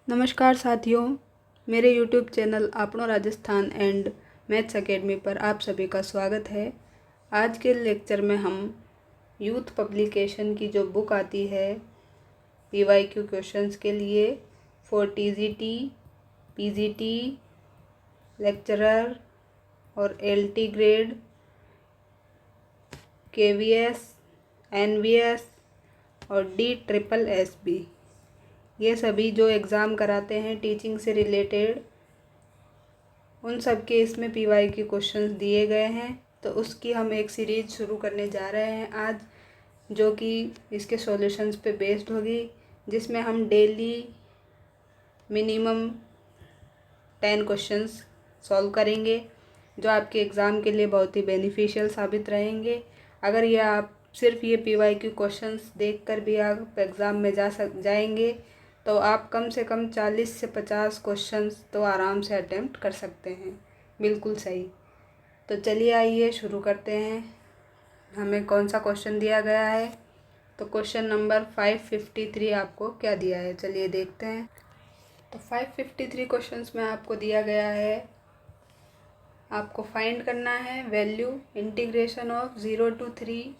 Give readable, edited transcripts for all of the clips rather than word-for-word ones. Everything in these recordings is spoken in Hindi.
नमस्कार साथियों, मेरे YouTube चैनल आपनो राजस्थान एंड मैथ्स एकेडमी पर आप सभी का स्वागत है। आज के लेक्चर में हम यूथ पब्लिकेशन की जो बुक आती है PYQ क्वेश्चंस के लिए फॉर TGT, PGT, लेक्चरर और LT ग्रेड, KVS, NVS और DSSB, ये सभी जो एग्ज़ाम कराते हैं टीचिंग से रिलेटेड, उन सब के इसमें PYQ क्वेश्चंस दिए गए हैं। तो उसकी हम एक सीरीज़ शुरू करने जा रहे हैं आज, जो कि इसके सॉल्यूशंस पे बेस्ड होगी, जिसमें हम डेली मिनिमम 10 क्वेश्चंस सॉल्व करेंगे, जो आपके एग्ज़ाम के लिए बहुत ही बेनिफिशियल साबित रहेंगे। अगर ये आप सिर्फ ये PYQ क्वेश्चंस देखकर भी आप एग्ज़ाम में जाएंगे तो आप कम से कम 40 से 50 क्वेश्चंस तो आराम से अटेम्प्ट कर सकते हैं। बिल्कुल सही। तो चलिए आइए शुरू करते हैं। हमें कौन सा क्वेश्चन दिया गया है? तो क्वेश्चन नंबर 553 आपको क्या दिया है, चलिए देखते हैं। तो 553 क्वेश्चंस में आपको दिया गया है, आपको फाइंड करना है value integration of 0 to 3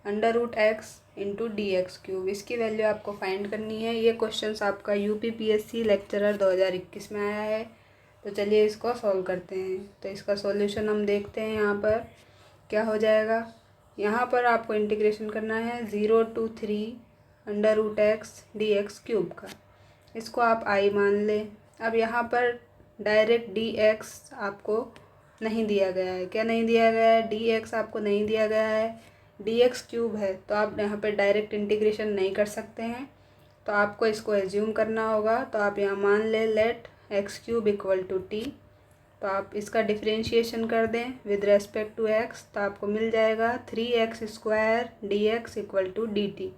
√x × dx³। इसकी वैल्यू आपको फाइंड करनी है। ये क्वेश्चंस आपका UPPSC लेक्चरर 2021 में आया है। तो चलिए इसको सॉल्व करते हैं। तो इसका सॉल्यूशन हम देखते हैं। यहाँ पर क्या हो जाएगा, यहाँ पर आपको इंटीग्रेशन करना है 0 to 3 √x dx³ का। इसको आप i मान लें। अब यहाँ पर डायरेक्ट dx आपको नहीं दिया गया है। क्या नहीं दिया गया है? dx आपको नहीं दिया गया है, dx³ है। तो आप यहाँ पे डायरेक्ट इंटीग्रेशन नहीं कर सकते हैं, तो आपको इसको एज्यूम करना होगा। तो आप यहाँ मान लें लेट x³ = t। तो आप इसका डिफरेंशिएशन कर दें विद रेस्पेक्ट टू x, तो आपको मिल जाएगा 3x² dx = dt।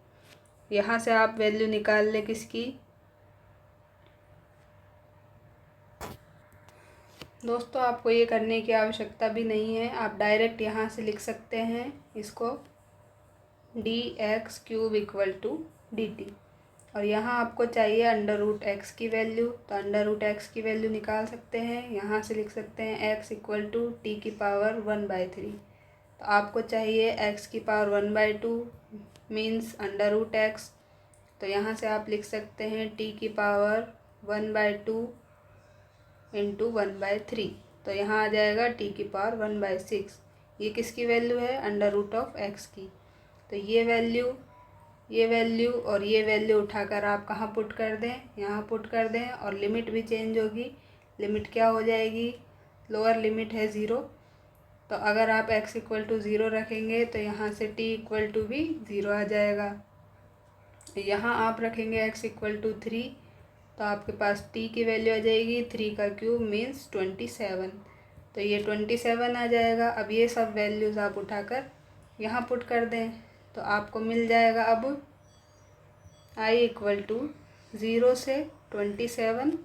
यहाँ से आप वैल्यू निकाल लें किसकी? दोस्तों, आपको ये करने की आवश्यकता भी नहीं है, आप डायरेक्ट यहाँ से लिख सकते हैं इसको dx³ = dt। और यहाँ आपको चाहिए √x की वैल्यू, तो √x की वैल्यू निकाल सकते हैं। यहाँ से लिख सकते हैं x = t⁻1/3। तो आपको चाहिए x⁻1/2 मीन्स √x। तो यहाँ से आप लिख सकते हैं t⁻1/2 × 1/3। तो यहाँ आ जाएगा t⁻1/6। ये किसकी वैल्यू है? √x की। तो ये वैल्यू और ये वैल्यू उठाकर आप कहाँ पुट कर दें? यहाँ पुट कर दें। और लिमिट भी चेंज होगी। लिमिट क्या हो जाएगी? लोअर लिमिट है 0। तो अगर आप x = 0 रखेंगे तो यहाँ से t = भी 0 आ जाएगा। यहाँ आप रखेंगे x = 3, तो आपके पास t की वैल्यू आ जाएगी 3³ मीन्स 27। तो ये 27 आ जाएगा। अब ये सब वैल्यूज़ आप उठाकर यहाँ पुट कर दें, तो आपको मिल जाएगा अब i = 0 से 27,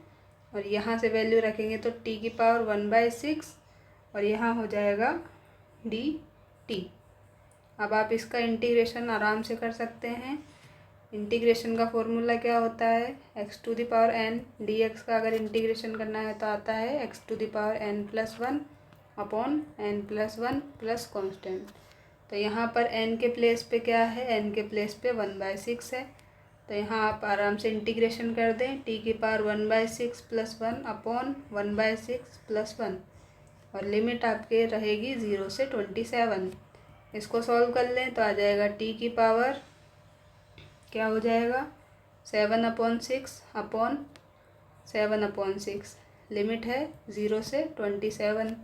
और यहाँ से वैल्यू रखेंगे तो t⁻1/6 और यहाँ हो जाएगा dt। अब आप इसका इंटीग्रेशन आराम से कर सकते हैं। इंटीग्रेशन का फॉर्मूला क्या होता है? x⁴n dx का अगर इंटीग्रेशन करना है तो आता है x⁴n+1 upon n+1 plus constant. तो यहाँ पर n के प्लेस पे क्या है? n के प्लेस पे 1/6 है। तो यहाँ आप आराम से इंटीग्रेशन कर दें t⁻1/6 + 1 अपॉन 1/6 + 1, और लिमिट आपके रहेगी 0 से 27। इसको सॉल्व कर लें तो आ जाएगा t की पावर क्या हो जाएगा? 7/6 अपॉन 7/6। लिमिट है 0 से 27।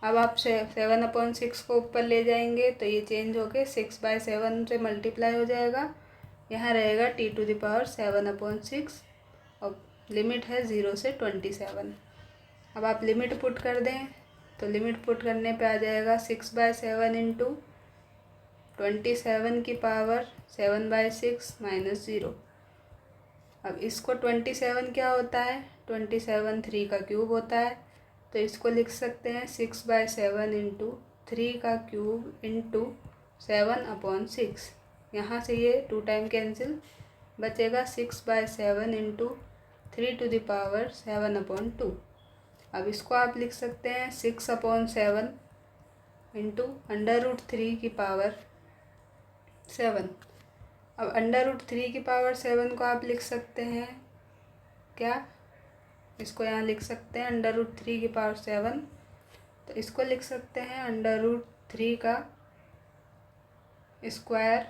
अब आप 7/6 को ऊपर ले जाएंगे तो ये चेंज होके 6/7 से मल्टीप्लाई हो जाएगा। यहाँ रहेगा t⁻7/6 और लिमिट है 0 से 27। अब आप लिमिट पुट कर दें, तो लिमिट पुट करने पे आ जाएगा 6/7 × 27 की पावर 7/6 - 0। अब इसको 27 क्या होता है? 27 3³ होता है। तो इसको लिख सकते हैं 6/7 × 3³ × 7/6। यहाँ से ये 2 टाइम कैंसिल, बचेगा 6/7 × 3⁻7/2। अब इसको आप लिख सकते हैं 6/7 इंटू √3⁻7। अब √3⁻7 को आप लिख सकते हैं क्या, इसको यहाँ लिख सकते हैं √3⁻7, तो इसको लिख सकते हैं √3 का स्क्वायर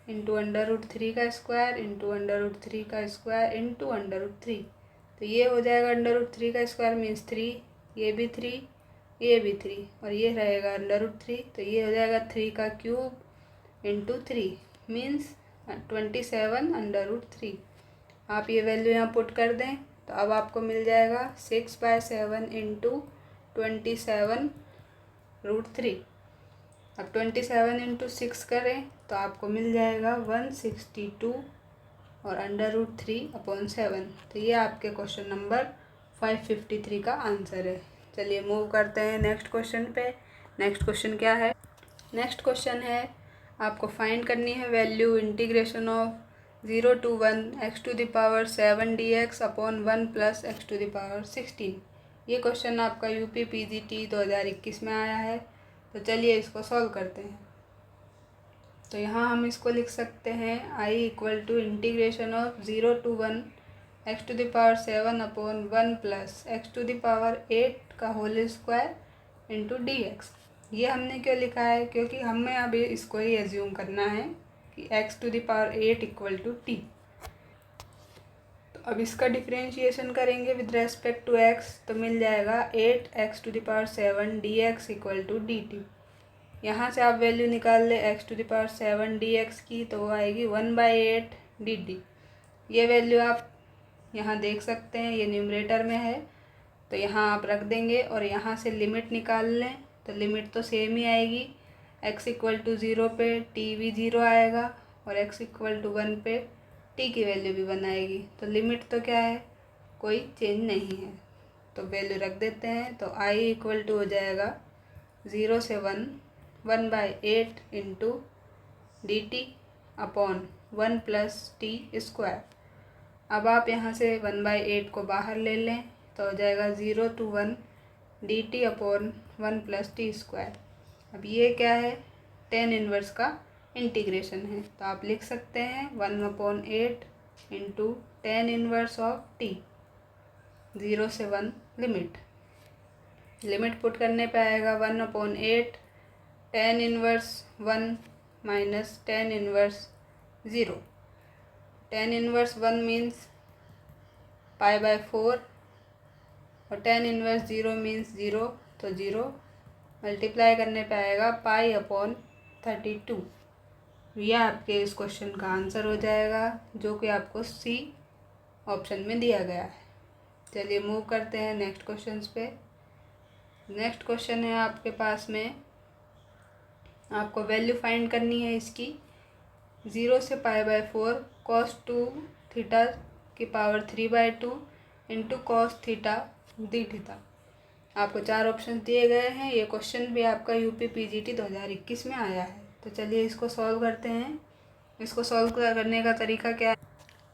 इंटू √3 का स्क्वायर इंटू √3 का स्क्वायर इंटू √3। तो ये हो जाएगा √3 का स्क्वायर मीन्स 3, ये भी 3, ये भी 3, और ये रहेगा √3, तो ये हो जाएगा 3 का क्यूब इंटू 3 मीन्स 27/3। आप ये वैल्यू यहाँ पुट कर दें तो अब आपको मिल जाएगा 6/7 इंटू 27√3। अब 27 इंटू 6 करें तो आपको मिल जाएगा 162 और √3/7। तो ये आपके क्वेश्चन नंबर 553 का आंसर है। चलिए मूव करते हैं नेक्स्ट क्वेश्चन पे। नेक्स्ट क्वेश्चन क्या है? नेक्स्ट क्वेश्चन है आपको फाइंड करनी है value integration of 0 to 1 x⁻7 dx upon 1 + x⁻16। ये क्वेश्चन आपका यूपी पीजीटी 2021 में आया है। तो चलिए इसको सॉल्व करते हैं। तो यहाँ हम इसको लिख सकते हैं I = integration of 0 to 1 x⁻7 upon 1 + x⁸ का होल स्क्वायर इंटू dx। ये हमने क्यों लिखा है? क्योंकि हमें अभी इसको ही एज्यूम करना है कि x⁸ = t। तो अब इसका डिफरेंशिएशन करेंगे विद रेस्पेक्ट टू x, तो मिल जाएगा 8x⁷ dx = dt। यहाँ से आप वैल्यू निकाल ले x⁷ dx की, तो वो आएगी 1/8 dt। ये वैल्यू आप यहाँ देख सकते हैं, ये न्यूमरेटर में है, तो यहाँ आप रख देंगे और यहाँ से लिमिट निकाल लें तो लिमिट तो सेम ही आएगी। x = 0 पे t भी 0 आएगा और x = 1 पे t की वैल्यू भी 1 आएगी। तो लिमिट तो क्या है, कोई चेंज नहीं है, तो वैल्यू रख देते हैं। तो I = हो जाएगा 0 से 1 1/8 इंटू dt अपॉन 1 + t²। अब आप यहाँ से 1/8 को बाहर ले लें तो हो जाएगा 0 to 1 dt अपॉन 1 + t²। अब ये क्या है, tan इनवर्स का इंटीग्रेशन है, तो आप लिख सकते हैं 1/8 into tan inverse of t 0 से 1 लिमिट पुट करने पे आएगा 1/8 tan inverse 1 minus tan inverse 0। tan inverse 1 means π/4 और tan इनवर्स 0 मीन्स 0, तो 0 मल्टीप्लाई करने पे आएगा π/32। यह आपके इस क्वेश्चन का आंसर हो जाएगा, जो कि आपको सी ऑप्शन में दिया गया है। चलिए मूव करते हैं नेक्स्ट क्वेश्चंस पे। नेक्स्ट क्वेश्चन है आपके पास में, आपको वैल्यू फाइंड करनी है इसकी 0 से π/4 cos 2θ की पावर 3/2 इंटू cos θ dθ। आपको 4 ऑप्शन दिए गए हैं। ये क्वेश्चन भी आपका यूपी पीजीटी 2021 में आया है। तो चलिए इसको सॉल्व करते हैं। इसको सॉल्व करने का तरीका क्या है?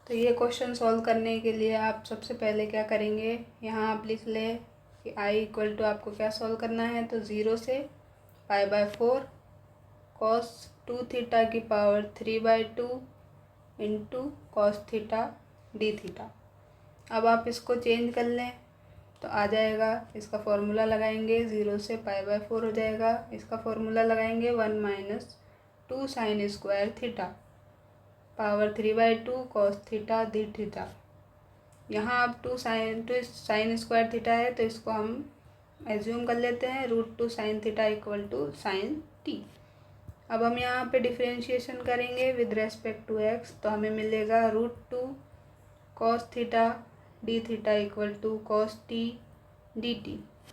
तो ये क्वेश्चन सॉल्व करने के लिए आप सबसे पहले क्या करेंगे, यहाँ आप लिख लें कि I = आपको क्या सॉल्व करना है, तो 0 से π/4 cos 2θ की पावर 3/2 इंटू cos θ dθ। अब आप इसको चेंज कर लें तो आ जाएगा, इसका फॉर्मूला लगाएंगे 0 से π/4 हो जाएगा, इसका फॉर्मूला लगाएंगे 1 - 2 sin² θ पावर 3/2 cos θ dθ। यहाँ अब 2 sin² θ है, तो इसको हम एज्यूम कर लेते हैं √2 sin θ = sin t। अब हम यहाँ पे डिफरेंशिएशन करेंगे विद रेस्पेक्ट टू x, तो हमें मिलेगा √2 cos θ dθ = cos t dt,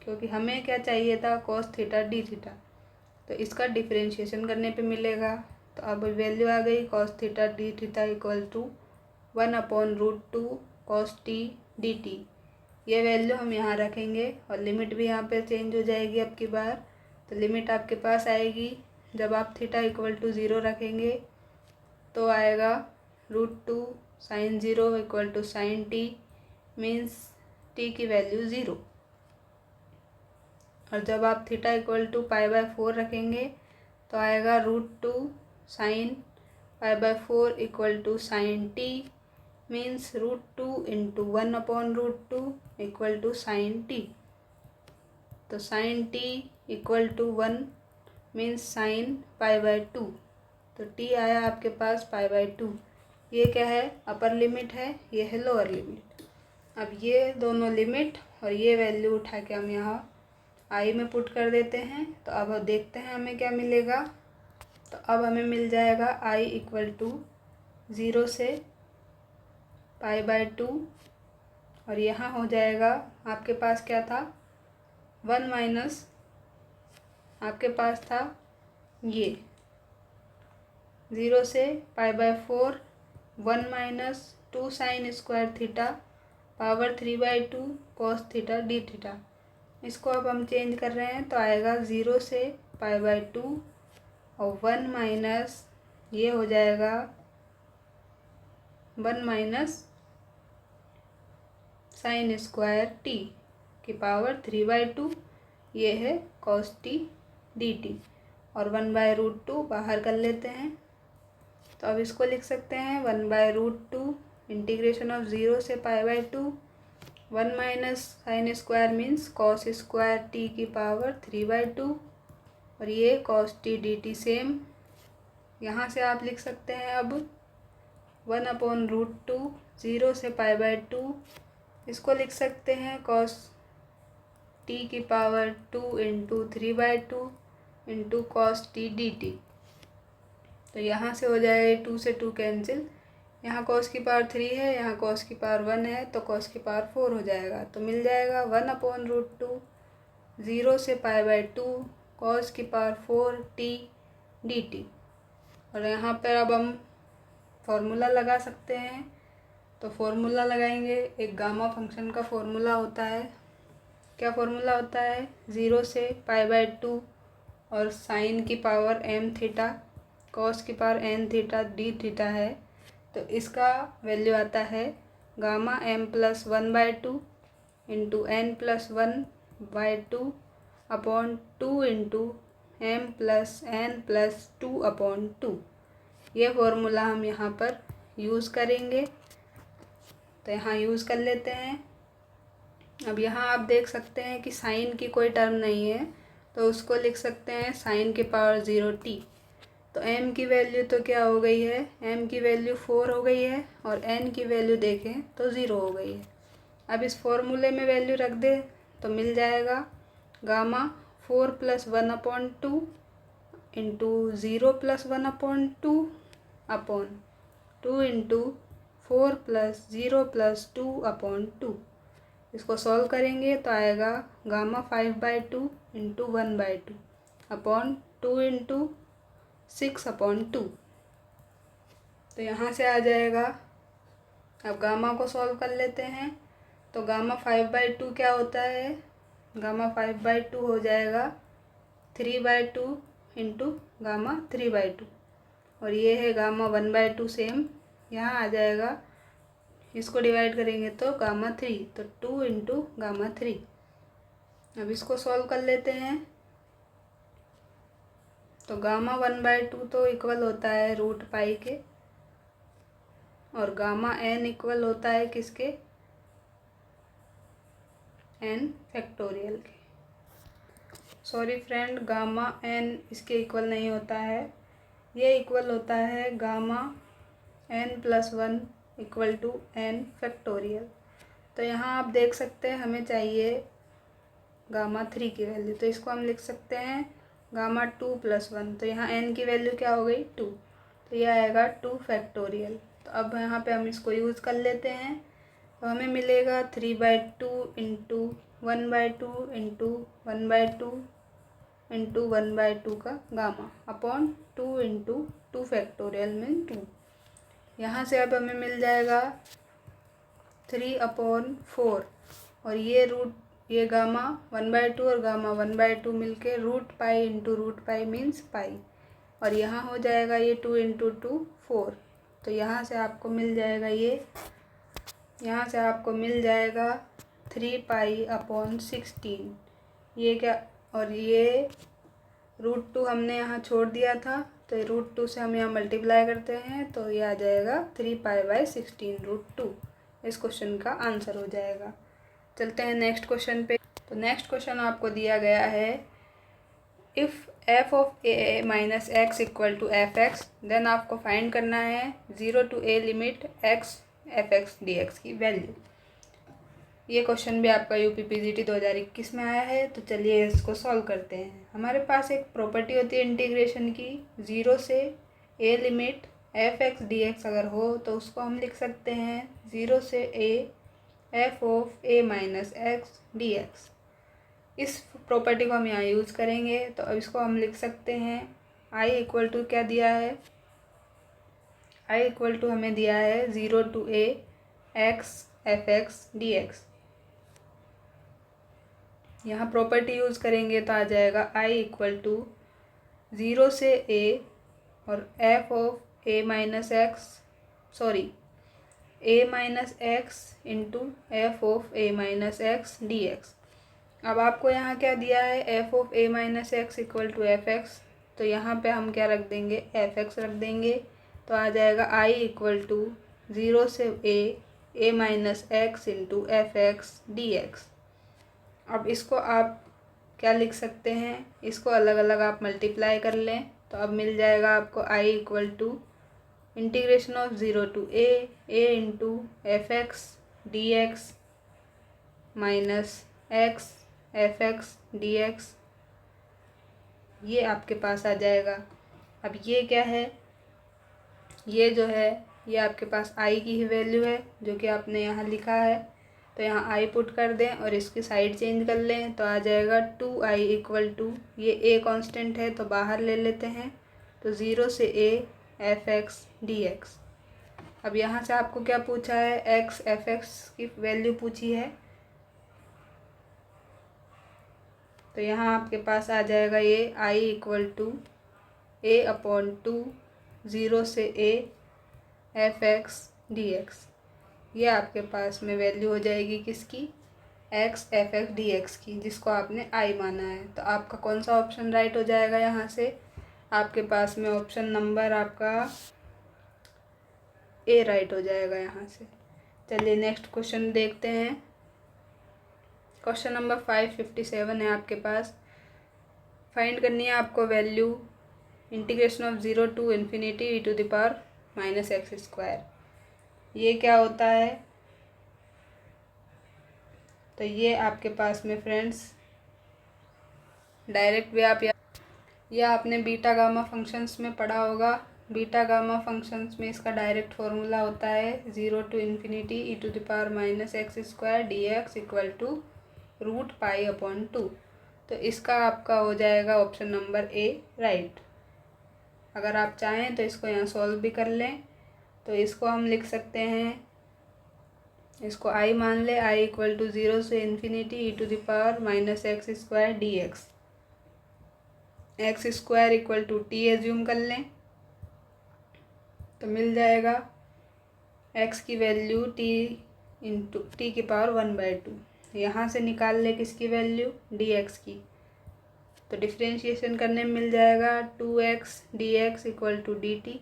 क्योंकि हमें क्या चाहिए था, cos θ dθ, तो इसका डिफरेंशिएशन करने पे मिलेगा। तो अब वैल्यू आ गई cos θ dθ = 1/√2 cos t dt। ये वैल्यू हम यहाँ रखेंगे और लिमिट भी यहाँ पे चेंज हो जाएगी अब की बार। तो लिमिट आपके पास आएगी, जब आप θ = 0 रखेंगे तो आएगा √2 sine 0 equal to sine t means t की वैल्यू 0। और जब आप थीटा इक्वल टू π/4 रखेंगे तो आएगा √2 sine π/4 equal to sine t means √2 into 1/√2 equal to sine t. तो sine t equal to 1 means sine π/2। तो टी आया आपके पास π/2। ये क्या है, अपर लिमिट है, ये है लोअर लिमिट। अब ये दोनों लिमिट और ये वैल्यू उठा के हम यहाँ आई में पुट कर देते हैं। तो अब देखते हैं हमें क्या मिलेगा। तो अब हमें मिल जाएगा आई इक्वल टू 0 से π/2 और यहाँ हो जाएगा आपके पास क्या था 1 माइनस, आपके पास था ये 0 से π/4 1 minus 2 sine square theta power 3/2 cos theta d theta. इसको अब हम चेंज कर रहे हैं तो आएगा 0 से π/2 और 1 माइनस ये हो जाएगा 1 माइनस साइन स्क्वायर टी की पावर 3/2, ये है कॉस टी डी टी। और 1/√2 बाहर कर लेते हैं। तो अब इसको लिख सकते हैं 1/√2 इंटीग्रेशन ऑफ 0 से π/2 1 minus sine square means cos square T की पावर 3/2 और ये cos T D T same. यहाँ से आप लिख सकते हैं अब 1/√2 0 से π/2, इसको लिख सकते हैं कॉस टी की power 2 into 3/2 into cos T D T. तो यहाँ से हो जाएगा 2 से 2 कैंसिल, यहाँ कॉस की पावर 3 है, यहाँ कॉस की पावर 1 है, तो कॉस की पावर 4 हो जाएगा। तो मिल जाएगा 1/√2 0 से π/2 कॉस की पावर 4 टी डी टी। और यहाँ पर अब हम फॉर्मूला लगा सकते हैं। तो फॉर्मूला लगाएंगे, एक गामा फंक्शन का फॉर्मूला होता है। क्या फॉर्मूला होता है, 0 से π/2 और साइन की पावर m थीटा कॉस की power n theta d theta है। तो इसका वैल्यू आता है gamma m+1/2 into n+1/2 upon 2 into m+n+2/2। ये फॉर्मूला हम यहाँ पर यूज़ करेंगे। तो यहाँ यूज़ कर लेते हैं। अब यहाँ आप देख सकते हैं कि साइन की कोई टर्म नहीं है, तो उसको लिख सकते हैं साइन की पावर 0t। तो m की वैल्यू तो क्या हो गई है, m की वैल्यू 4 हो गई है और n की वैल्यू देखें तो 0 हो गई है। अब इस फॉर्मूले में वैल्यू रख दे तो मिल जाएगा गामा 4 + 1/2 इंटू 0 + 1/2 अपॉन 2 इंटू 4 + 0 + 2/2। इसको सॉल्व करेंगे तो आएगा गामा 5/2 इंटू 1/2 अपॉन 2 इंटू 6/2। तो यहाँ से आ जाएगा। अब गामा को सॉल्व कर लेते हैं। तो गामा 5/2 क्या होता है, गामा 5/2 हो जाएगा 3/2 इंटू गामा 3/2 और ये है गामा 1/2 सेम, यहाँ आ जाएगा। इसको डिवाइड करेंगे तो गामा 3, तो 2 इंटू गामा 3। अब इसको सॉल्व कर लेते हैं। तो गामा 1/2 तो इक्वल होता है √π के और गामा n इक्वल होता है किसके, n फैक्टोरियल के। सॉरी फ्रेंड, गामा n इसके इक्वल नहीं होता है, ये इक्वल होता है gamma n+1 equal to n factorial. तो यहाँ आप देख सकते हैं हमें चाहिए गामा 3 की वैल्यू, तो इसको हम लिख सकते हैं गामा 2 + 1। तो यहाँ n की वैल्यू क्या हो गई 2, तो यह आएगा 2 फैक्टोरियल। तो अब यहाँ पे हम इसको यूज़ कर लेते हैं। तो हमें मिलेगा 3/2 इंटू 1/2 इंटू 1/2 इंटू 1/2 का गामा अपॉन 2 इंटू 2 फैक्टोरियल में 2। यहाँ से अब हमें मिल जाएगा 3/4 और ये गामा 1/2 और गामा 1/2 मिलके √π इंटू √π मीन्स पाई और यहाँ हो जाएगा ये 2 इंटू 2 4 तो यहाँ से आपको मिल जाएगा यहाँ से आपको मिल जाएगा 3π/16। ये क्या, और ये √2 हमने यहाँ छोड़ दिया था, तो √2 से हम यहाँ मल्टीप्लाई करते हैं तो ये आ जाएगा 3π/16 √2। इस क्वेश्चन का आंसर हो जाएगा। चलते हैं नेक्स्ट क्वेश्चन पे। तो नेक्स्ट क्वेश्चन आपको दिया गया है, if f of a minus x equal to f x, then आपको फाइंड करना है 0 to a limit x f(x) dx की वैल्यू। ये क्वेश्चन भी आपका UPPGT 2021 में आया है। तो चलिए इसको सॉल्व करते हैं। हमारे पास एक प्रॉपर्टी होती है इंटीग्रेशन की, 0 से a लिमिट f(x) dx अगर हो तो उसको हम लिख सकते हैं 0 से a f of a minus x dx। इस प्रॉपर्टी को हम यहाँ यूज़ करेंगे। तो अब इसको हम लिख सकते हैं i इक्वल टू क्या दिया है, i इक्वल टू हमें दिया है 0 to a x f(x) dx। यहाँ प्रॉपर्टी यूज़ करेंगे तो आ जाएगा i इक्वल टू 0 से a और f of a minus x a minus x into f of a minus x dx। अब आपको यहाँ क्या दिया है, f of a minus x equal to f x, तो यहाँ पे हम क्या रख देंगे, एफ एक्स रख देंगे। तो आ जाएगा i इक्वल टू 0 से a minus x into f x dx। अब इसको आप क्या लिख सकते हैं, इसको अलग अलग आप मल्टीप्लाई कर लें तो अब मिल जाएगा आपको i equal to integration of 0 to a into f x dx minus x f x dx। ये आपके पास आ जाएगा। अब ये क्या है, ये जो है ये आपके पास i की ही वैल्यू है जो कि आपने यहाँ लिखा है। तो यहाँ i पुट कर दें और इसकी साइड चेंज कर लें तो आ जाएगा 2i इक्वल टू, ये a कांस्टेंट है तो बाहर ले लेते हैं, तो 0 से a एफ एक्स dx। अब यहाँ से आपको क्या पूछा है, x एफ एक्स की वैल्यू पूछी है। तो यहाँ आपके पास आ जाएगा ये i इक्वल टू a/2 0 से a एफ एक्स dx। ये आपके पास में वैल्यू हो जाएगी किसकी, x एफ एक्स dx की, जिसको आपने i माना है। तो आपका कौन सा ऑप्शन राइट हो जाएगा, यहाँ से आपके पास में ऑप्शन नंबर आपका ए राइट हो जाएगा यहाँ से। चलिए नेक्स्ट क्वेश्चन देखते हैं। क्वेश्चन नंबर 557 है आपके पास। फाइंड करनी है आपको value integration of 0 to infinity e⁻⁻x²। ये क्या होता है, तो ये आपके पास में फ्रेंड्स डायरेक्ट भी आप या आपने बीटा गामा फंक्शंस में पढ़ा होगा। बीटा गामा फंक्शंस में इसका डायरेक्ट फॉर्मूला होता है 0 to infinity e⁻⁻x² dx equal to √π/2। तो इसका आपका हो जाएगा ऑप्शन नंबर ए राइट। अगर आप चाहें तो इसको यहाँ सॉल्व भी कर लें। तो इसको हम लिख सकते हैं, इसको i मान ले, i इक्वल टू 0 से infinity e⁻⁻x² dx। x² equal to t assume कर लें तो मिल जाएगा x की वैल्यू t⁻1/2। यहाँ से निकाल ले किसकी वैल्यू, dx की। तो डिफ्रेंशिएशन करने में मिल जाएगा 2x dx equal to dt।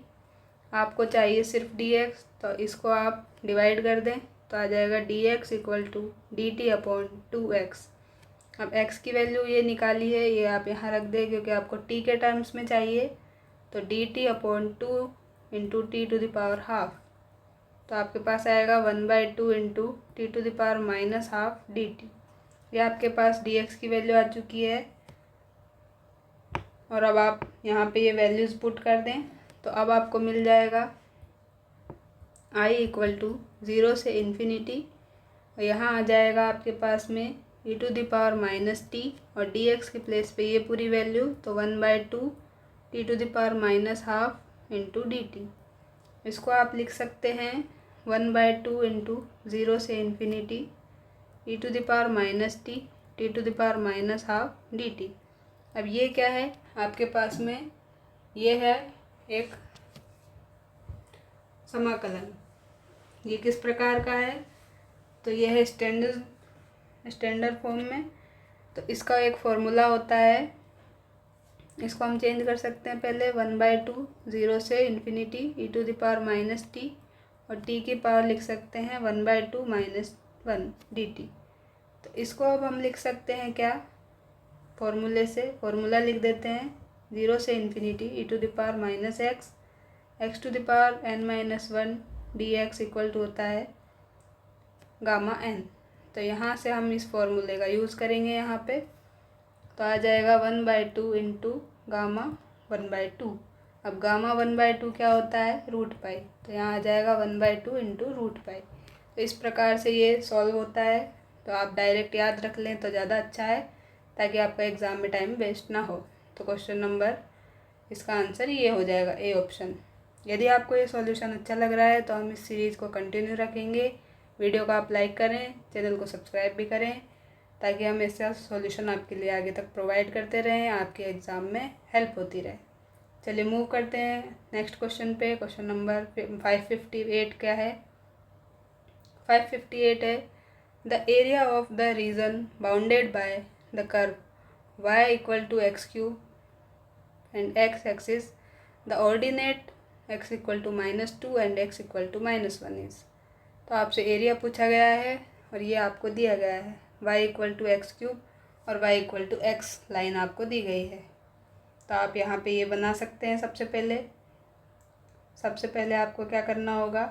आपको चाहिए सिर्फ dx, तो इसको आप डिवाइड कर दें तो आ जाएगा dx इक्वल टू dt/2x। अब x की वैल्यू ये निकाली है, ये आप यहाँ रख दें क्योंकि आपको t के टर्म्स में चाहिए। तो dt/2 इंटू t⁻½ तो आपके पास आएगा 1/2 इंटू t⁻⁻½ dt। ये आपके पास dx की वैल्यू आ चुकी है। और अब आप यहाँ पे ये वैल्यूज़ पुट कर दें तो अब आपको मिल जाएगा i इक्वल टू 0 से इन्फिनिटी, और यहाँ आ जाएगा आपके पास में e⁻⁻t और dx की प्लेस पे ये पूरी वैल्यू, तो 1/2 t⁻⁻½ इंटू dt। इसको आप लिख सकते हैं 1/2 इंटू 0 से इन्फिनिटी e⁻⁻t t⁻⁻½ dt। अब ये क्या है आपके पास में, ये है एक समाकलन। ये किस प्रकार का है, तो ये है स्टैंडर्ड फॉर्म में। तो इसका एक फॉर्मूला होता है, इसको हम चेंज कर सकते हैं। पहले 1/2 0 से इन्फिनिटी e⁻⁻t और t की पावर लिख सकते हैं 1/2 -1 dt। तो इसको अब हम लिख सकते हैं क्या, फॉर्मूले से, फॉर्मूला लिख देते हैं 0 से infinity e⁻⁻x x⁻n−1 dx equal to होता है गामा n। तो यहाँ से हम इस फॉर्मूले का यूज़ करेंगे यहाँ पे, तो आ जाएगा 1/2 इंटू गामा 1/2। अब गामा 1/2 क्या होता है, √π, तो यहाँ आ जाएगा 1/2 इंटू √π। तो इस प्रकार से ये सॉल्व होता है। तो आप डायरेक्ट याद रख लें तो ज़्यादा अच्छा है, ताकि आपका एग्ज़ाम में टाइम वेस्ट ना हो। तो क्वेश्चन नंबर, इसका आंसर ये हो जाएगा, ए ऑप्शन। यदि आपको ये सॉल्यूशन अच्छा लग रहा है तो हम इस सीरीज़ को कंटिन्यू रखेंगे। वीडियो को आप लाइक करें, चैनल को सब्सक्राइब भी करें, ताकि हम ऐसा सॉल्यूशन आपके लिए आगे तक प्रोवाइड करते रहें, आपके एग्ज़ाम में हेल्प होती रहे। चलिए मूव करते हैं नेक्स्ट क्वेश्चन पे। क्वेश्चन नंबर 558 क्या है, 558 है the area of the reason bounded by the curve y = x³ and x axis the ordinate x = -2 and x = -1 is. तो आपसे एरिया पूछा गया है और ये आपको दिया गया है y = x³ और y = x लाइन आपको दी गई है। तो आप यहाँ पे ये बना सकते हैं। सबसे पहले आपको क्या करना होगा,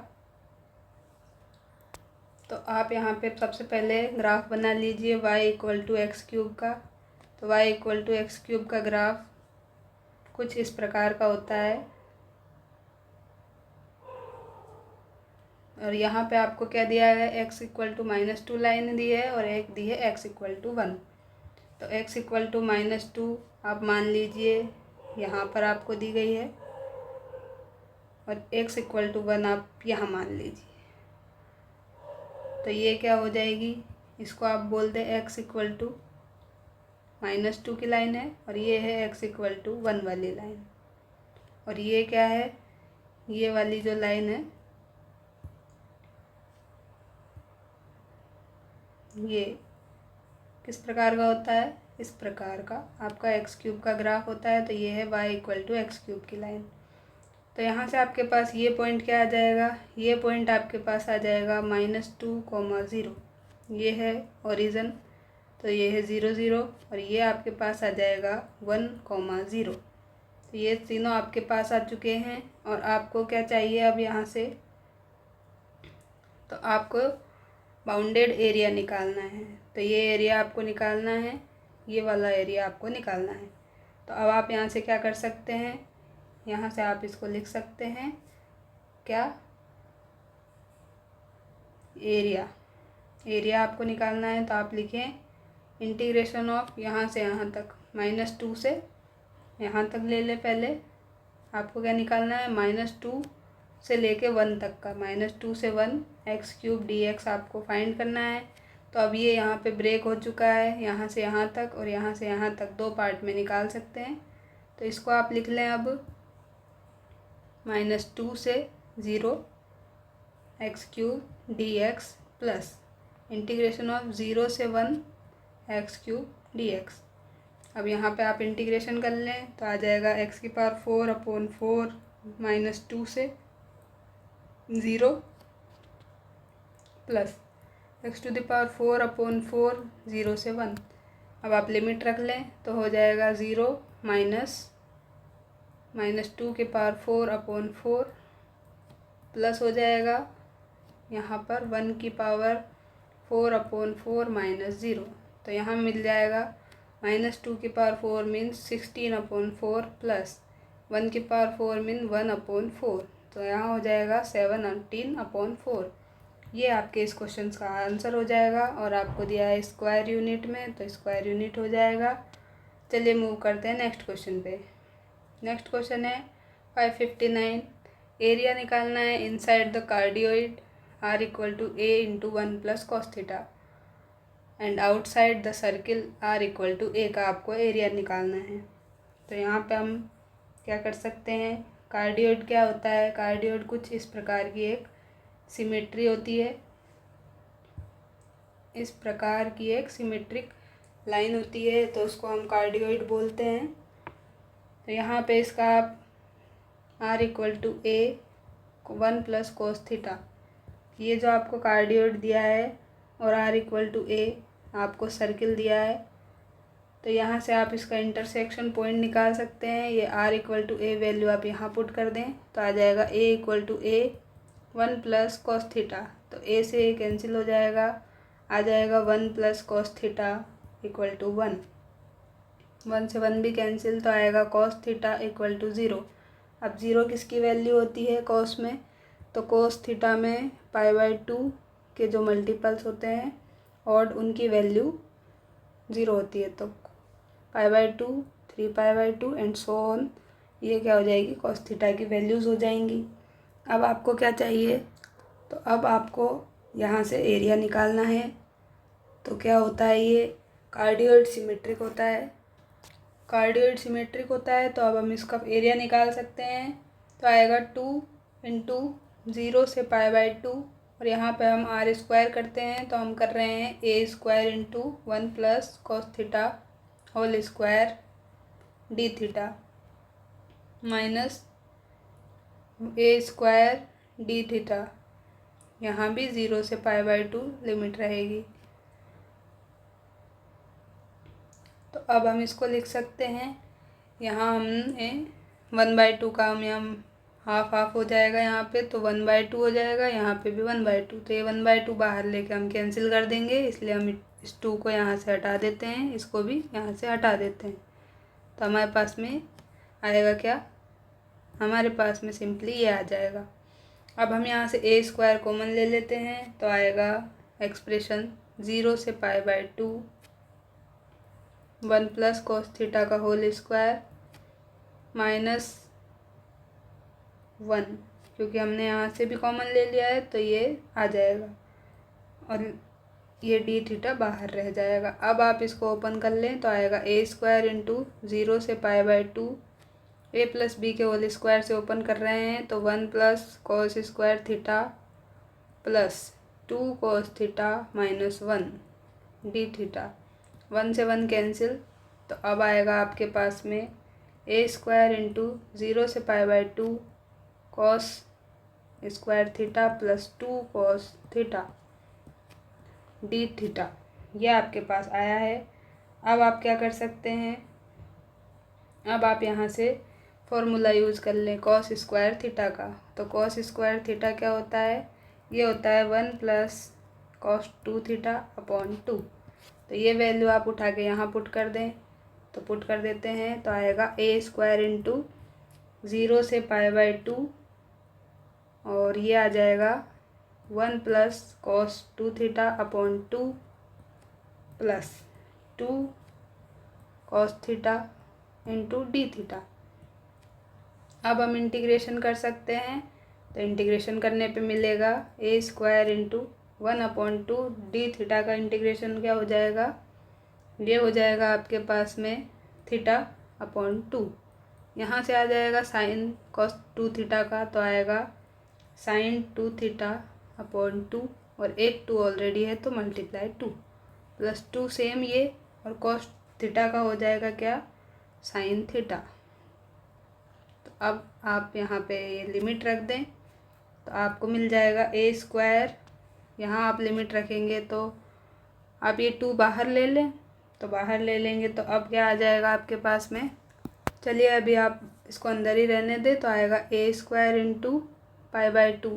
तो आप यहाँ पे सबसे पहले ग्राफ बना लीजिए y = x³ का। तो y = x³ का ग्राफ कुछ इस प्रकार का होता है, और यहाँ पे आपको क्या दिया है, x = -2 लाइन दी है और एक दी है x = 1। तो x = -2 आप मान लीजिए यहाँ पर आपको दी गई है, और x = 1 आप यहाँ मान लीजिए। तो ये क्या हो जाएगी, इसको आप बोल दें x = -2 की लाइन है, और ये है x = 1 वाली लाइन। और ये क्या है, ये वाली जो लाइन है, ये किस प्रकार का होता है, इस प्रकार का आपका x³ का ग्राफ होता है। तो ये है y = x³ की लाइन। तो यहाँ से आपके पास ये पॉइंट क्या आ जाएगा, ये पॉइंट आपके पास आ जाएगा -2, 0। ये है ओरिजिन, तो ये है 0, 0, और ये आपके पास आ जाएगा 1, 0। तो ये तीनों आपके पास आ चुके हैं। और आपको क्या चाहिए अब यहाँ से, तो आपको बाउंडेड एरिया निकालना है। तो ये एरिया आपको निकालना है, ये वाला एरिया आपको निकालना है। तो अब आप यहाँ से क्या कर सकते हैं, यहाँ से आप इसको लिख सकते हैं क्या, एरिया आपको निकालना है। तो आप लिखें इंटीग्रेशन ऑफ यहाँ से यहाँ तक, -2 से यहाँ तक ले लें। पहले आपको क्या निकालना है, -2 से लेके 1 तक का, -2 से 1 x³ dx आपको फाइंड करना है। तो अब ये यहाँ पे ब्रेक हो चुका है, यहाँ से यहाँ तक और यहाँ से यहाँ तक 2 पार्ट में निकाल सकते हैं। तो इसको आप लिख लें अब -2 से 0 x³ dx plus integration of 0 से 1 x³ dx। अब यहाँ पे आप इंटीग्रेशन कर लें तो आ जाएगा x⁴/4 -2 से 0 प्लस x⁴/4 0 से 1। अब आप लिमिट रख लें तो हो जाएगा 0 -2⁴/4 प्लस हो जाएगा यहाँ पर 1⁴/4 -0। तो यहाँ मिल जाएगा -2⁴ मीन्स 16/4 प्लस 1⁴ मीन 1/4। तो यहाँ हो जाएगा 17/4। ये आपके इस क्वेश्चन का आंसर हो जाएगा। और आपको दिया है स्क्वायर यूनिट में, तो स्क्वायर यूनिट हो जाएगा। चलिए मूव करते हैं नेक्स्ट क्वेश्चन पे। नेक्स्ट क्वेश्चन है 559। एरिया निकालना है inside the cardioid r = a × 1 + cos θ and outside the circle r = a का आपको एरिया निकालना है। तो यहाँ पे हम क्या कर सकते हैं, कार्डियोइड क्या होता है? कार्डियोइड कुछ इस प्रकार की एक सिमेट्री होती है, इस प्रकार की एक सिमेट्रिक लाइन होती है, तो उसको हम कार्डियोइड बोलते हैं। तो यहाँ पे इसका आप r equal to a 1 plus cos theta, ये जो आपको कार्डियोइड दिया है, और r इक्वल टू ए आपको सर्किल दिया है, तो यहाँ से आप इसका इंटरसेक्शन पॉइंट निकाल सकते हैं। ये r equal to a value आप यहाँ पुट कर दें तो आ जाएगा a equal to a 1 plus cos theta, तो a से a कैंसिल हो जाएगा, आ जाएगा 1 plus cos theta equal to 1, 1 से 1 भी कैंसिल, तो आएगा कॉस थीटा इक्वल टू 0। अब 0 किसकी वैल्यू होती है कॉस में? तो कोस थीटा में π/2 के जो मल्टीपल्स होते हैं और उनकी वैल्यू 0 होती है, तो π/2, 3π/2 एंड सो ऑन, ये क्या हो जाएगी? कॉस थीटा की वैल्यूज़ हो जाएंगी। अब आपको क्या चाहिए? तो अब आपको यहाँ से एरिया निकालना है। तो क्या होता है? ये कार्डियोइड सिमेट्रिक होता है, कार्डियोइड सिमेट्रिक होता है, तो अब हम इसका एरिया निकाल सकते हैं। तो आएगा 2 इंटू 0 से π/2, और यहाँ पे हम r स्क्वायर करते हैं, तो हम कर रहे हैं a square into 1 plus cos theta whole square d theta minus a square d theta, यहाँ भी 0 से π/2 लिमिट रहेगी। तो अब हम इसको लिख सकते हैं, यहाँ हमने 1/2 का हम यहाँ हाफ हाफ हो जाएगा, यहाँ पे तो 1/2 हो जाएगा, यहाँ पे भी 1/2, तो ये 1/2 बाहर लेके हम कैंसिल कर देंगे, इसलिए हम इस 2 को यहाँ से हटा देते हैं, इसको भी यहाँ से हटा देते हैं। तो हमारे पास में आएगा क्या? हमारे पास में सिंपली ये आ जाएगा। अब हम यहाँ से a स्क्वायर कॉमन ले लेते हैं, तो आएगा एक्सप्रेशन 0 से π/2 1 प्लस कॉस थीटा का होल स्क्वायर माइनस 1, क्योंकि हमने यहाँ से भी कॉमन ले लिया है तो ये आ जाएगा, और ये डी थीटा बाहर रह जाएगा। अब आप इसको ओपन कर लें तो आएगा a स्क्वायर इंटू 0 से π/2 a प्लस बी के होल स्क्वायर से ओपन कर रहे हैं, तो 1 plus cos square theta plus 2 cos theta minus 1 D theta, 1 से 1 कैंसिल, तो अब आएगा आपके पास में a स्क्वायर इंटू 0 से π/2 cos square theta plus 2 cos theta d theta, यह आपके पास आया है। अब आप क्या कर सकते हैं? अब आप यहाँ से फॉर्मूला यूज़ कर लें कॉस स्क्वायर थीटा का। तो कॉस स्क्वायर थीटा क्या होता है? ये होता है 1 प्लस कॉस 2 थीटा अपॉन 2। तो ये वैल्यू आप उठा के यहाँ पुट कर दें, तो पुट कर देते हैं, तो आएगा a स्क्वायर इंटू 0 से π/2, और ये आ जाएगा 1 plus cos 2 theta upon 2 plus 2 cos theta into D theta. अब हम इंटीग्रेशन कर सकते हैं, तो इंटीग्रेशन करने पे मिलेगा a square into 1/2 D theta का इंटीग्रेशन क्या हो जाएगा? ये हो जाएगा आपके पास में थीटा अपॉन 2, यहाँ से आ जाएगा साइन कॉस 2 थीटा का, तो आएगा साइन 2 थीटा अपॉन 2, और एक 2 ऑलरेडी है तो मल्टीप्लाई 2 प्लस 2 सेम ये, और कॉस थीटा का हो जाएगा क्या? Sine theta. तो अब आप यहाँ पे ये लिमिट रख दें, तो आपको मिल जाएगा a स्क्वायर, यहाँ आप लिमिट रखेंगे तो आप ये 2 बाहर ले लें, तो बाहर ले लेंगे तो अब क्या आ जाएगा आपके पास में? चलिए अभी आप इसको अंदर ही रहने दें, तो आएगा a स्क्वायर इंटू π/2,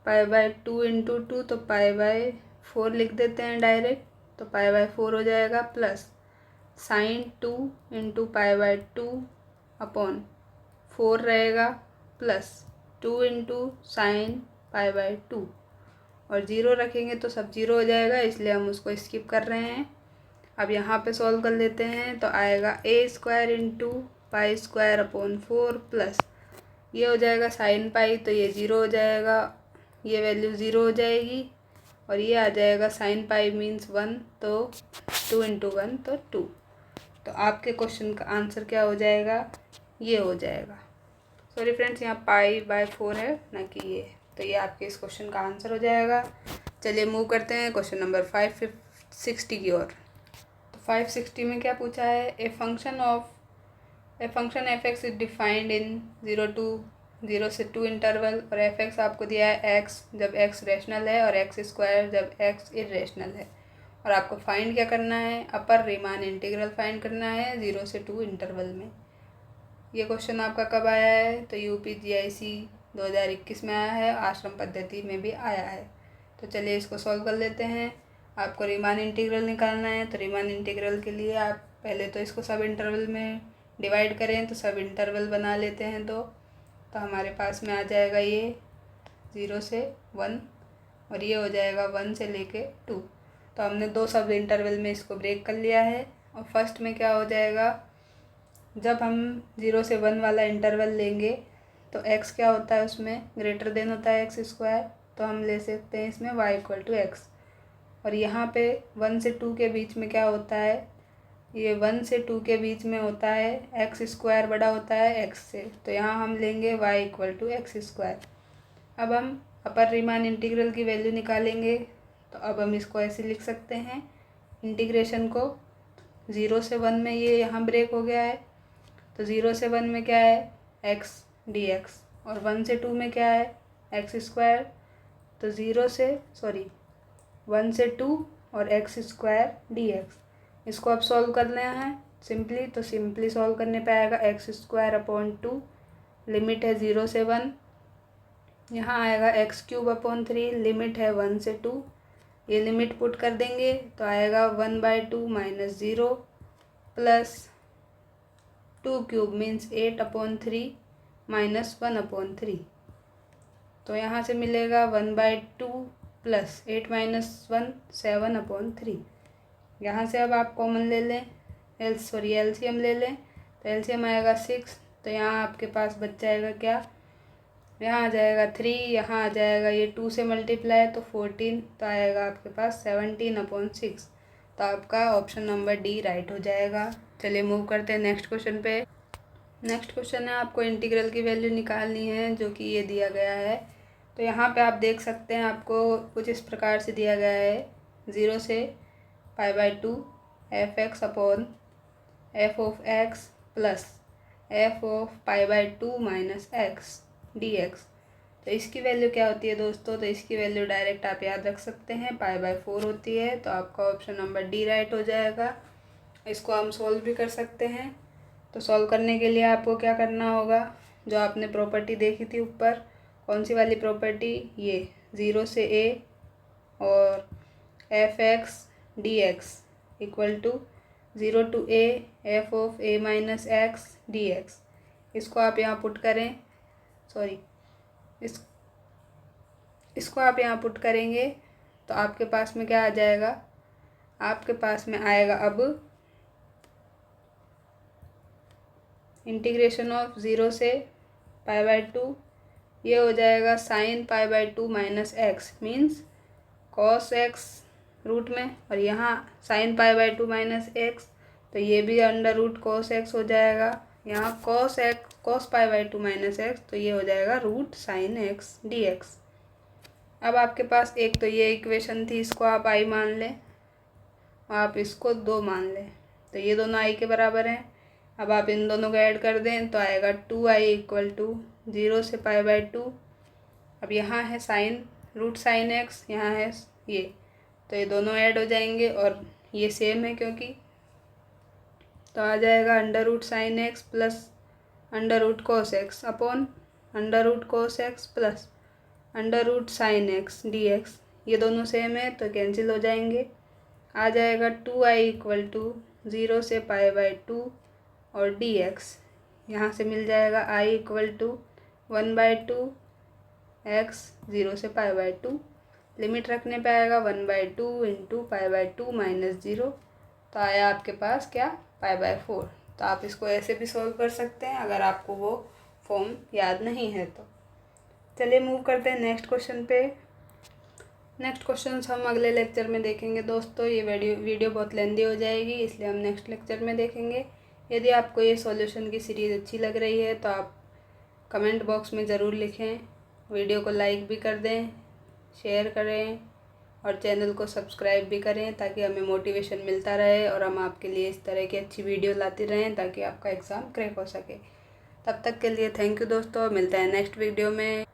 π/2 इंटू 2, तो π/4 लिख देते हैं डायरेक्ट, तो π/4 हो जाएगा, प्लस साइन 2 इंटू π/2 अपॉन 4 रहेगा, प्लस 2 इंटू साइन π/2, और 0 रखेंगे तो सब 0 हो जाएगा, इसलिए हम उसको स्किप कर रहे हैं। अब यहाँ पे सॉल्व कर लेते हैं, तो आएगा a square into pi square upon 4 plus ये हो जाएगा साइन पाई, तो ये 0 हो जाएगा, ये वैल्यू 0 हो जाएगी, और ये आ जाएगा साइन पाई मीन्स 1, तो 2 इंटू 1 तो 2। तो आपके क्वेश्चन का आंसर क्या हो जाएगा? ये हो जाएगा। सॉरी फ्रेंड्स, यहाँ π/4 है ना कि ये। तो ये आपके इस क्वेश्चन का आंसर हो जाएगा। चलिए मूव करते हैं क्वेश्चन नंबर 560 की ओर। तो 560 में क्या पूछा है, a function F x is defined in 0 से 2 इंटरवल, और एफ एक्स आपको दिया है एक्स जब एक्स रैशनल है और एक्स स्क्वायर जब एक्स इरेशनल है, और आपको फाइंड क्या करना है, अपर रीमान इंटीग्रल फाइंड करना है 0 से 2 इंटरवल में। ये क्वेश्चन आपका कब आया है, तो UPGIC 2021 में आया है, आश्रम पद्धति में भी आया है। तो चलिए इसको सॉल्व कर लेते हैं। आपको रीमान इंटीग्रल निकालना है, तो रीमान इंटीग्रल के लिए आप पहले तो इसको सब इंटरवल में डिवाइड करें, तो सब इंटरवल बना लेते हैं। तो हमारे पास में आ जाएगा ये 0 से 1, और ये हो जाएगा 1 से लेके 2। तो हमने 2 सब इंटरवल में इसको ब्रेक कर लिया है। और फर्स्ट में क्या हो जाएगा, जब हम 0 से 1 वाला इंटरवल लेंगे तो x क्या होता है, उसमें ग्रेटर देन होता है एक्स स्क्वायर, तो हम ले सकते हैं इसमें y=x। और यहाँ पे 1 से 2 के बीच में क्या होता है, ये 1 से 2 के बीच में होता है एक्स स्क्वायर बड़ा होता है x से, तो यहाँ हम लेंगे y=x²। अब हम अपर रीमान इंटीग्रल की वैल्यू निकालेंगे। तो अब हम इसको ऐसे लिख सकते हैं, इंटीग्रेशन को 0 से 1 में ये यहाँ ब्रेक हो गया है, तो 0 से 1 में क्या है x dx, और 1 से 2 में क्या है x²। तो 1 से 2 और x² dx। इसको अब सॉल्व करना है सिंपली, तो सिंपली सॉल्व करने पे आएगा x²/2, लिमिट है 0 से 1, यहाँ आएगा x³/3, लिमिट है 1 से 2। ये लिमिट पुट कर देंगे तो आएगा 1/2 - 0 प्लस 2³ मीन्स 8/3 माइनस 1/3। तो यहाँ से मिलेगा 1/2 प्लस 8 - 1 7/3। यहाँ से अब आप कॉमन ले लें, एलसीएम ले लें, तो एलसीएम आएगा 6। तो यहाँ आपके पास बच जाएगा क्या, यहाँ आ जाएगा 3, यहाँ आ जाएगा ये 2 से मल्टीप्लाई तो 14, तो आएगा आपके पास 17/6। तो आपका ऑप्शन नंबर डी राइट हो जाएगा। चलिए मूव करते हैं नेक्स्ट क्वेश्चन पे। नेक्स्ट क्वेश्चन है, आपको इंटीग्रल की वैल्यू निकालनी है जो कि ये दिया गया है। तो यहाँ पे आप देख सकते हैं, आपको कुछ इस प्रकार से दिया गया है, 0 से π/2 f(x) plus f(π/2 - x dx। तो इसकी वैल्यू क्या होती है दोस्तों, तो इसकी वैल्यू डायरेक्ट आप याद रख सकते हैं, π/4 होती है। तो आपका ऑप्शन नंबर डी राइट हो जाएगा। इसको हम सॉल्व भी कर सकते हैं। तो सॉल्व करने के लिए आपको क्या करना होगा, जो आपने प्रॉपर्टी देखी थी ऊपर, कौन सी वाली प्रॉपर्टी, ये 0 से a और f(x) dx = 0 to a f(a - x dx। इसको आप यहाँ पुट करें, इसको आप यहाँ पुट करेंगे तो आपके पास में क्या आ जाएगा, आपके पास में आएगा अब इंटीग्रेशन ऑफ 0 से π/2, ये हो जाएगा sin π/2 - x means cos x root में, और यहाँ sin π/2 - x, तो ये भी √cos x हो जाएगा। यहाँ cos π/2 - x, तो ये हो जाएगा √sin x dx। अब आपके पास एक तो ये इक्वेशन थी, इसको आप i मान लें, आप इसको 2 मान लें, तो ये दोनों i के बराबर हैं। अब आप इन दोनों को ऐड कर दें तो आएगा 2i = 0 से π/2। अब यहाँ है √sin x, यहाँ है ये, तो ये दोनों ऐड हो जाएंगे और ये सेम है क्योंकि, तो आ जाएगा √sin x plus √cos x upon √cos x plus √sin x dx। ये दोनों सेम है तो कैंसिल हो जाएंगे। आ जाएगा 2i = 0 से π/2 और dx, यहाँ से मिल जाएगा i = 1/2 x 0 से π/2, लिमिट रखने पे आएगा 1/2 × π/2 - 0। तो आया आपके पास क्या, π/4। तो आप इसको ऐसे भी सॉल्व कर सकते हैं अगर आपको वो फॉर्म याद नहीं है तो। चलिए मूव करते हैं नेक्स्ट क्वेश्चन पे। नेक्स्ट क्वेश्चन हम अगले लेक्चर में देखेंगे दोस्तों, ये वीडियो बहुत लेंदी हो जाएगी, इसलिए हम नेक्स्ट लेक्चर में देखेंगे। यदि आपको ये सॉल्यूशन की सीरीज़ अच्छी लग रही है तो आप कमेंट बॉक्स में ज़रूर लिखें। वीडियो को लाइक भी कर दें, शेयर करें और चैनल को सब्सक्राइब भी करें ताकि हमें मोटिवेशन मिलता रहे और हम आपके लिए इस तरह की अच्छी वीडियो लाते रहें ताकि आपका एग्ज़ाम क्रैक हो सके। तब तक के लिए थैंक यू दोस्तों, मिलते हैं नेक्स्ट वीडियो में।